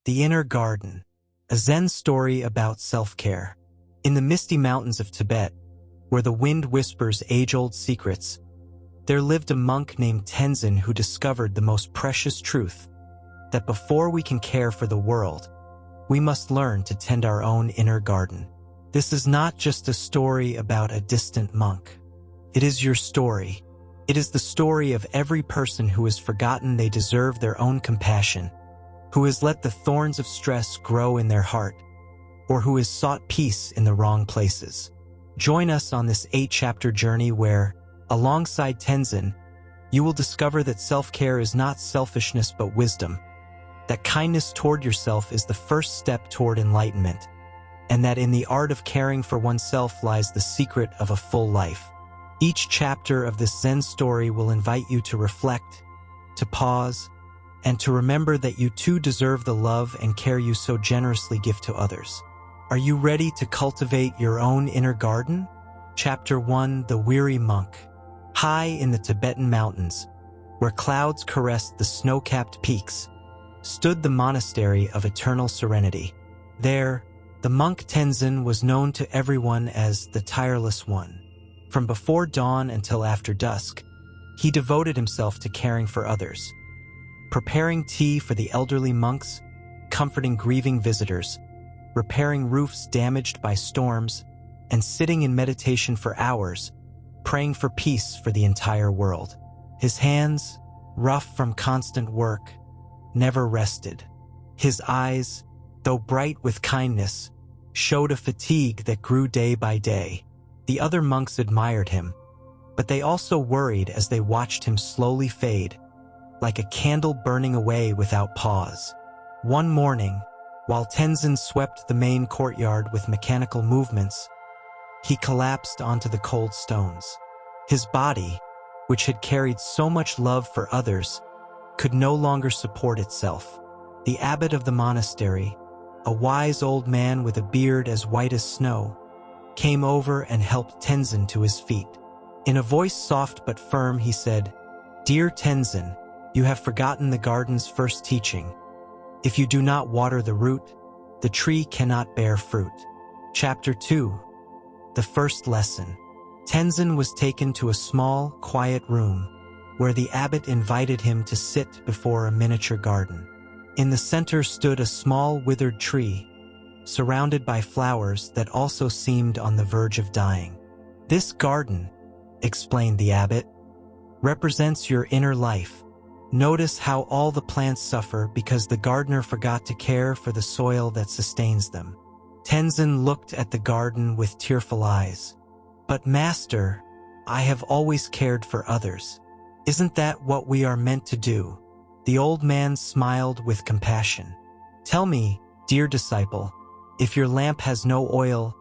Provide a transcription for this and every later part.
The Inner Garden, a Zen story about self-care. In the misty mountains of Tibet, where the wind whispers age-old secrets, there lived a monk named Tenzin who discovered the most precious truth, that before we can care for the world, we must learn to tend our own inner garden. This is not just a story about a distant monk. It is your story. It is the story of every person who has forgotten they deserve their own compassion, who has let the thorns of stress grow in their heart, or who has sought peace in the wrong places. Join us on this 8-chapter journey where, alongside Tenzin, you will discover that self-care is not selfishness but wisdom, that kindness toward yourself is the first step toward enlightenment, and that in the art of caring for oneself lies the secret of a full life. Each chapter of this Zen story will invite you to reflect, to pause, and to remember that you too deserve the love and care you so generously give to others. Are you ready to cultivate your own inner garden? Chapter 1: The Weary Monk. High in the Tibetan mountains, where clouds caressed the snow-capped peaks, stood the monastery of eternal serenity. There, the monk Tenzin was known to everyone as the tireless one. From before dawn until after dusk, he devoted himself to caring for others, preparing tea for the elderly monks, comforting grieving visitors, repairing roofs damaged by storms, and sitting in meditation for hours, praying for peace for the entire world. His hands, rough from constant work, never rested. His eyes, though bright with kindness, showed a fatigue that grew day by day. The other monks admired him, but they also worried as they watched him slowly fade, like a candle burning away without pause. One morning, while Tenzin swept the main courtyard with mechanical movements, he collapsed onto the cold stones. His body, which had carried so much love for others, could no longer support itself. The abbot of the monastery, a wise old man with a beard as white as snow, came over and helped Tenzin to his feet. In a voice soft but firm, he said, "Dear Tenzin, you have forgotten the garden's first teaching. If you do not water the root, the tree cannot bear fruit." Chapter 2: The First Lesson. Tenzin was taken to a small, quiet room, where the abbot invited him to sit before a miniature garden. In the center stood a small, withered tree, surrounded by flowers that also seemed on the verge of dying. "This garden," explained the abbot, "represents your inner life. Notice how all the plants suffer because the gardener forgot to care for the soil that sustains them." Tenzin looked at the garden with tearful eyes. "But Master, I have always cared for others. Isn't that what we are meant to do?" The old man smiled with compassion. "Tell me, dear disciple, if your lamp has no oil,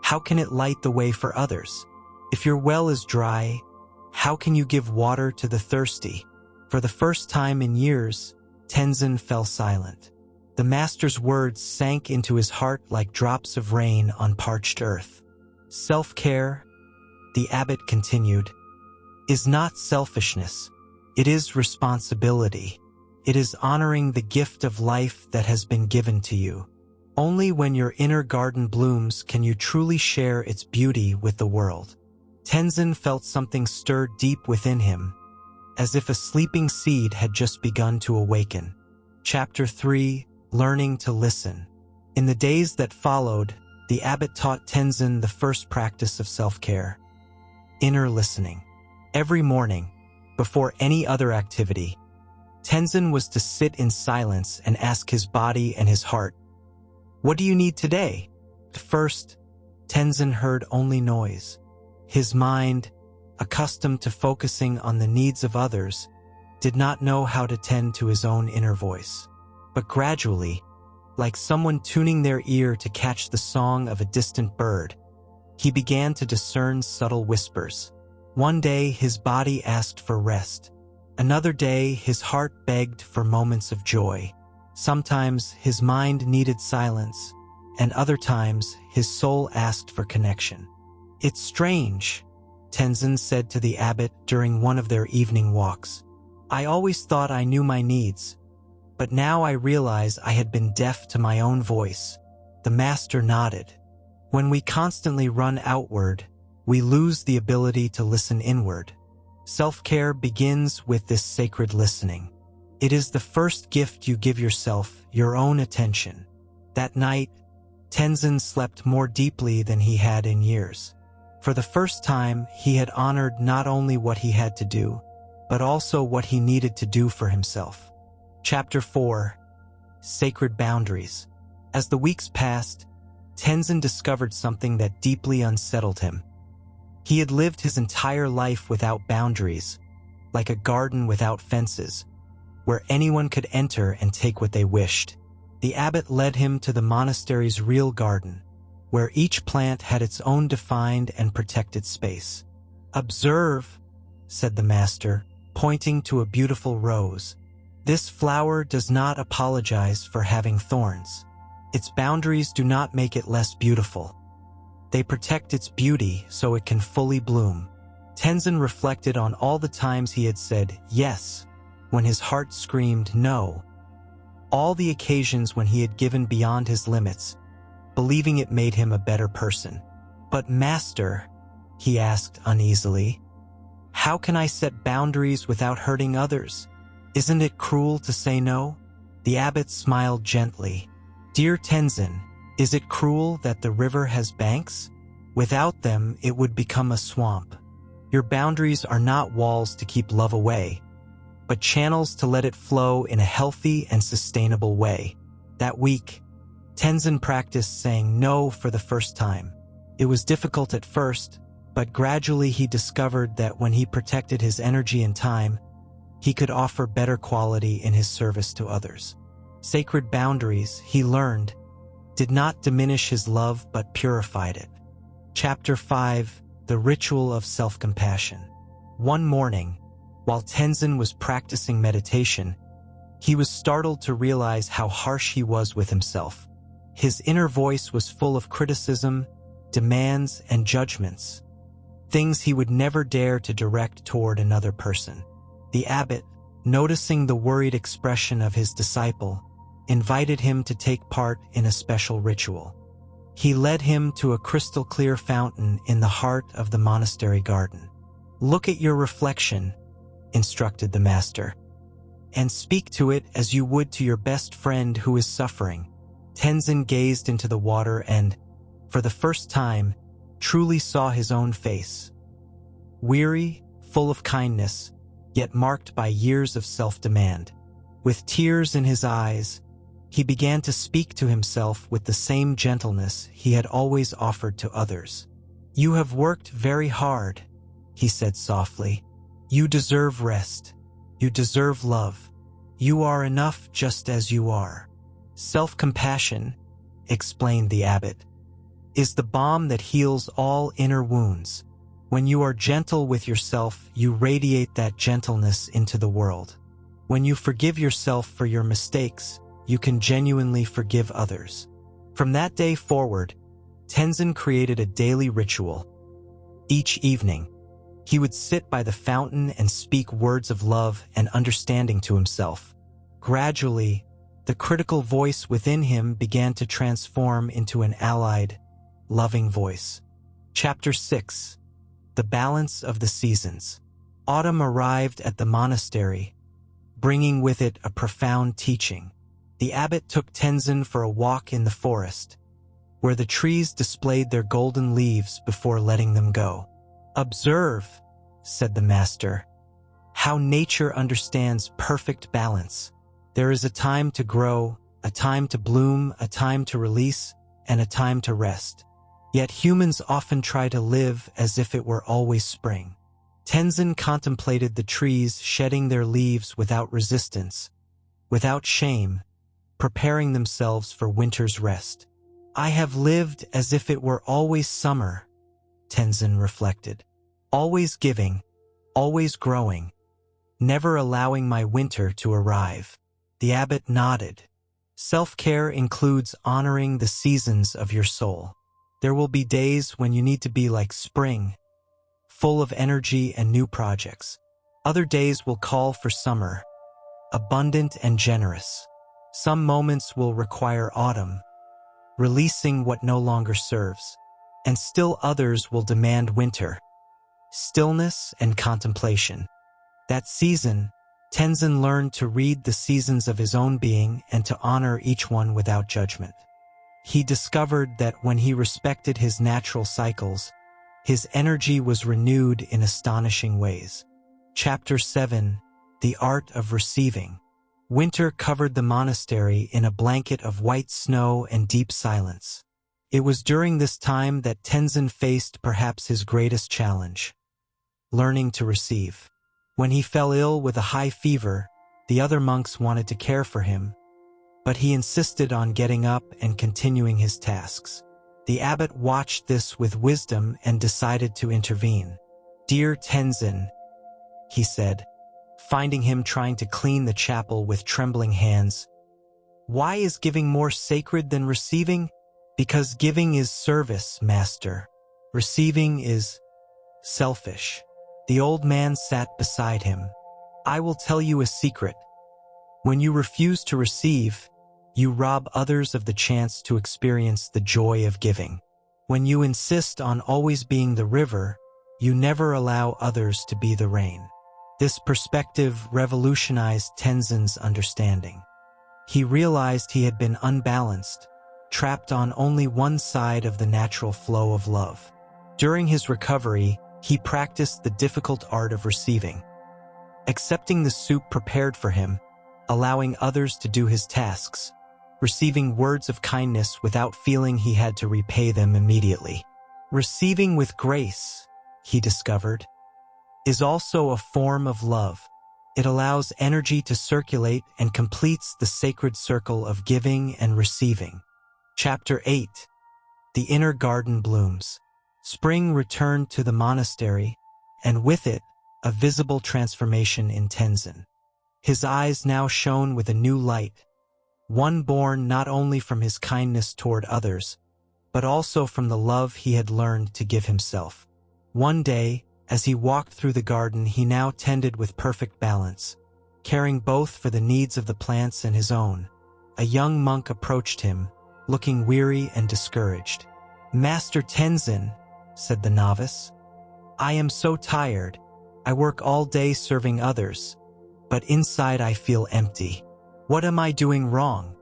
how can it light the way for others? If your well is dry, how can you give water to the thirsty?" For the first time in years, Tenzin fell silent. The master's words sank into his heart like drops of rain on parched earth. "Self-care," the abbot continued, "is not selfishness. It is responsibility. It is honoring the gift of life that has been given to you. Only when your inner garden blooms can you truly share its beauty with the world." Tenzin felt something stir deep within him, as if a sleeping seed had just begun to awaken. Chapter 3: Learning to Listen. In the days that followed, the abbot taught Tenzin the first practice of self-care: inner listening. Every morning, before any other activity, Tenzin was to sit in silence and ask his body and his heart, "What do you need today?" At first, Tenzin heard only noise. His mind, accustomed to focusing on the needs of others, did not know how to tend to his own inner voice. But gradually, like someone tuning their ear to catch the song of a distant bird, he began to discern subtle whispers. One day his body asked for rest. Another day his heart begged for moments of joy. Sometimes his mind needed silence, and other times his soul asked for connection. "It's strange," Tenzin said to the abbot during one of their evening walks. "I always thought I knew my needs, But now I realize I had been deaf to my own voice. The master nodded. When we constantly run outward, we lose the ability to listen inward. Self-care begins with this sacred listening. It is the first gift you give yourself, your own attention. That night, Tenzin slept more deeply than he had in years. For the first time, he had honored not only what he had to do, but also what he needed to do for himself. Chapter 4. Sacred Boundaries. As the weeks passed, Tenzin discovered something that deeply unsettled him. He had lived his entire life without boundaries, like a garden without fences, where anyone could enter and take what they wished. The abbot led him to the monastery's real garden, where each plant had its own defined and protected space. "Observe," said the master, pointing to a beautiful rose. "This flower does not apologize for having thorns. Its boundaries do not make it less beautiful. They protect its beauty so it can fully bloom." Tenzin reflected on all the times he had said yes when his heart screamed no. All the occasions when he had given beyond his limits, believing it made him a better person. "But master," he asked uneasily, "how can I set boundaries without hurting others? Isn't it cruel to say no?" The abbot smiled gently. "Dear Tenzin, is it cruel that the river has banks? Without them, it would become a swamp. Your boundaries are not walls to keep love away, but channels to let it flow in a healthy and sustainable way." That week, Tenzin practiced saying no for the first time. It was difficult at first, but gradually he discovered that when he protected his energy and time, he could offer better quality in his service to others. Sacred boundaries, he learned, did not diminish his love but purified it. Chapter 5. The Ritual of Self-Compassion. One morning, while Tenzin was practicing meditation, he was startled to realize how harsh he was with himself. His inner voice was full of criticism, demands, and judgments, things he would never dare to direct toward another person. The abbot, noticing the worried expression of his disciple, invited him to take part in a special ritual. He led him to a crystal-clear fountain in the heart of the monastery garden. "Look at your reflection," instructed the master, "and speak to it as you would to your best friend who is suffering." Tenzin gazed into the water and, for the first time, truly saw his own face. Weary, full of kindness, yet marked by years of self-demand. With tears in his eyes, he began to speak to himself with the same gentleness he had always offered to others. "You have worked very hard," he said softly. "You deserve rest. You deserve love. You are enough just as you are." Self-compassion, explained the abbot, is the balm that heals all inner wounds. When you are gentle with yourself, you radiate that gentleness into the world. When you forgive yourself for your mistakes, you can genuinely forgive others. From that day forward, Tenzin created a daily ritual. Each evening, he would sit by the fountain and speak words of love and understanding to himself. Gradually, the critical voice within him began to transform into an allied, loving voice. Chapter 6. The Balance of the Seasons. Autumn arrived at the monastery, bringing with it a profound teaching. The abbot took Tenzin for a walk in the forest, where the trees displayed their golden leaves before letting them go. "Observe," said the master, "how nature understands perfect balance. There is a time to grow, a time to bloom, a time to release, and a time to rest. Yet humans often try to live as if it were always spring." Tenzin contemplated the trees shedding their leaves without resistance, without shame, preparing themselves for winter's rest. "I have lived as if it were always summer," Tenzin reflected. "Always giving, always growing, never allowing my winter to arrive." The abbot nodded. Self-care includes honoring the seasons of your soul. There will be days when you need to be like spring, full of energy and new projects. Other days will call for summer, abundant and generous. Some moments will require autumn, releasing what no longer serves, and still others will demand winter, stillness and contemplation. That season, Tenzin learned to read the seasons of his own being and to honor each one without judgment. He discovered that when he respected his natural cycles, his energy was renewed in astonishing ways. Chapter 7: The Art of Receiving. Winter covered the monastery in a blanket of white snow and deep silence. It was during this time that Tenzin faced perhaps his greatest challenge: learning to receive. When he fell ill with a high fever, the other monks wanted to care for him, but he insisted on getting up and continuing his tasks. The abbot watched this with wisdom and decided to intervene. "Dear Tenzin," he said, finding him trying to clean the chapel with trembling hands, "why is giving more sacred than receiving? Because giving is service, master. Receiving is selfish." The old man sat beside him. "I will tell you a secret. When you refuse to receive, you rob others of the chance to experience the joy of giving. When you insist on always being the river, you never allow others to be the rain." This perspective revolutionized Tenzin's understanding. He realized he had been unbalanced, trapped on only one side of the natural flow of love. During his recovery, he practiced the difficult art of receiving, accepting the soup prepared for him, allowing others to do his tasks, receiving words of kindness without feeling he had to repay them immediately. Receiving with grace, he discovered, is also a form of love. It allows energy to circulate and completes the sacred circle of giving and receiving. Chapter 8: The Inner Garden Blooms. Spring returned to the monastery, and with it, a visible transformation in Tenzin. His eyes now shone with a new light, one born not only from his kindness toward others, but also from the love he had learned to give himself. One day, as he walked through the garden, he now tended with perfect balance, caring both for the needs of the plants and his own. A young monk approached him, looking weary and discouraged. "Master Tenzin," said the novice, "I am so tired. I work all day serving others, but inside I feel empty. What am I doing wrong?"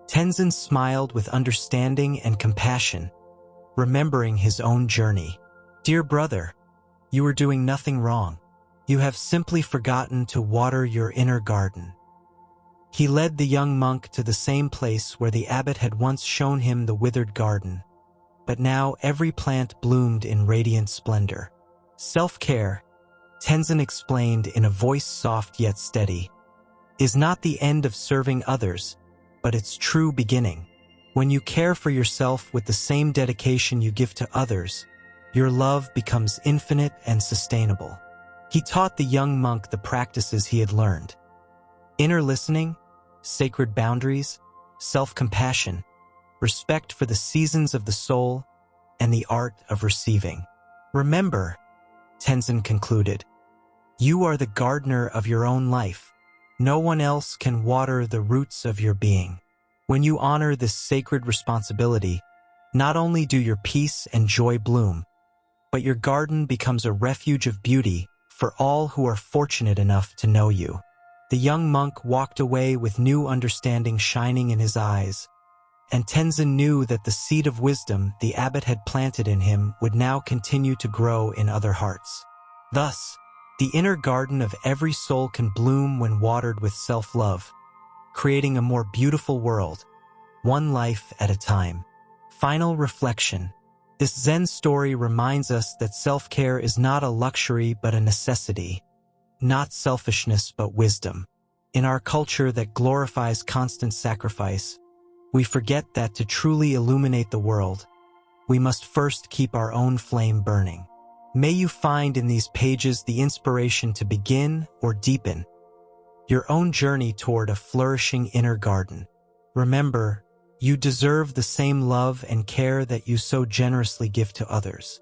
Tenzin smiled with understanding and compassion, remembering his own journey. "Dear brother, you are doing nothing wrong. You have simply forgotten to water your inner garden." He led the young monk to the same place where the abbot had once shown him the withered garden, but now every plant bloomed in radiant splendor. "Self-care," Tenzin explained in a voice soft yet steady, "is not the end of serving others, but its true beginning. When you care for yourself with the same dedication you give to others, your love becomes infinite and sustainable." He taught the young monk the practices he had learned: inner listening, sacred boundaries, self-compassion, respect for the seasons of the soul, and the art of receiving. "Remember," Tenzin concluded, "you are the gardener of your own life. No one else can water the roots of your being. When you honor this sacred responsibility, not only do your peace and joy bloom, but your garden becomes a refuge of beauty for all who are fortunate enough to know you." The young monk walked away with new understanding shining in his eyes, and Tenzin knew that the seed of wisdom the abbot had planted in him would now continue to grow in other hearts. Thus, the inner garden of every soul can bloom when watered with self-love, creating a more beautiful world, one life at a time. Final reflection. This Zen story reminds us that self-care is not a luxury but a necessity, not selfishness but wisdom. In our culture that glorifies constant sacrifice, we forget that to truly illuminate the world, we must first keep our own flame burning. May you find in these pages the inspiration to begin or deepen your own journey toward a flourishing inner garden. Remember, you deserve the same love and care that you so generously give to others.